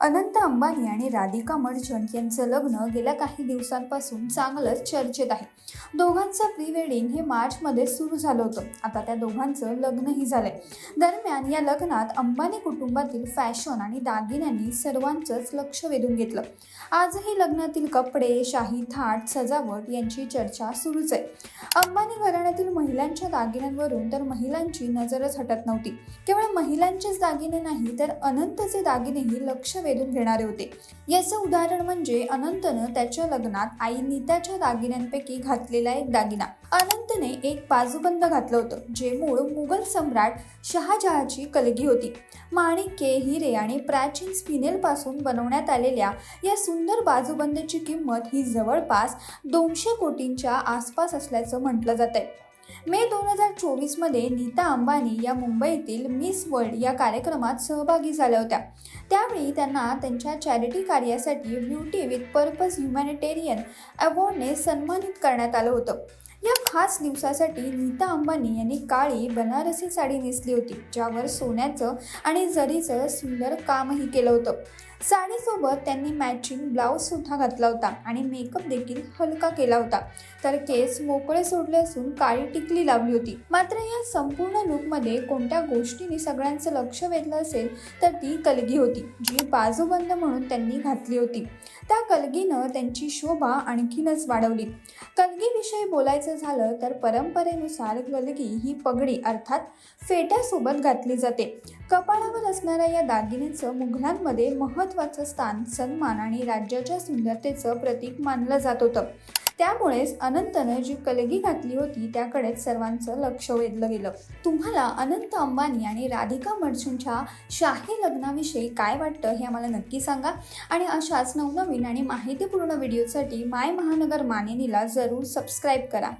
अनंत अंबानी आणि राधिका मर्चंट यांचं लग्न गेल्या काही दिवसांपासून चांगलंच चर्चेत आहे। दोघांचं प्री वेडिंग हे मार्चमध्ये सुरू झालं होतं। आता त्या दोघांचं लग्नही झालंय। दरम्यान या लग्नात अंबानी कुटुंबातील फॅशन आणि दागिन्यांनी सर्वांचंच लक्ष वेधून घेतलं। आजही लग्नातील कपडे, शाही थाट, सजावट यांची चर्चा सुरूच आहे। अंबानी घराण्यातील महिलांच्या दागिन्यांवरून तर महिलांची नजरच हटत नव्हती। केवळ महिलांचेच दागिने नाही तर अनंतचे दागिनेही लक्ष वेधून घेणारे होते। याचं उदाहरण म्हणजे अनंतनं त्याच्या लग्नात आई नीताच्या दागिन्यांपैकी घातलेला एक दागिना। अनंतने एक बाजूबंद घातलं होतं, जे मूळ मुघल सम्राट शहाजहाची कलगी होती। माणिक्ये, हिरे आणि प्राचीन स्पिनेल पासून बनवण्यात आलेल्या या सुंदर बाजूबंदची किंमत ही जवळपास 200 कोटींच्या आसपास असल्याचं म्हटलं जातंय। मे 2024 मध्ये नीता अंबानी या मुंबईतील मिस वर्ल्ड या कार्यक्रमात सहभागी झाल्या होत्या। त्यावेळी त्यांना त्यांच्या चॅरिटी कार्यासाठी ब्युटी विथ पर्पज ह्युमॅनिटेरियन अवॉर्डने सन्मानित करण्यात आलं होतं। या खास दिवसासाठी नीता अंबानी यांनी काळी बनारसी साडी नेसली होती, ज्यावर सोन्याचं आणि जरीचं सुंदर कामही केलं होतं। साडीसोबत त्यांनी मॅचिंग ब्लाऊज सुद्धा घातला होता आणि मेकअप देखील हलका केला होता, तर केस मोकळे सोडले असून काळी टिकली लावली होती। मात्र या संपूर्ण लुकमध्ये कोणत्या गोष्टीने सगळ्यांचं लक्ष वेधलं असेल तर ती कलगी होती, जी बाजूबंद म्हणून त्यांनी घातली होती। त्या कलगीनं त्यांची शोभा आणखीनच वाढवली। कलगीविषयी बोलायचं झालं तर परंपरेनुसार कलगी ही पगडी अर्थात फेट्यासोबत घातली जाते। कपाळावर असणाऱ्या या दागिन्याचं मुघलांमध्ये महत्त्वाचं स्थान, सन्मान आणि राज्याच्या सुंदरतेचं प्रतीक मानलं जात होतं। त्यामुळेच अनंतनं जी कलगी घातली होती त्याकडेच सर्वांचं लक्ष वेधलं गेलं। तुम्हाला अनंत अंबानी आणि राधिका मर्चंटच्या शाही लग्नाविषयी काय वाटतं हे आम्हाला नक्की सांगा आणि अशाच नवनवीन आणि माहितीपूर्ण व्हिडिओसाठी माय महानगर मानिनीला जरूर सबस्क्राईब करा।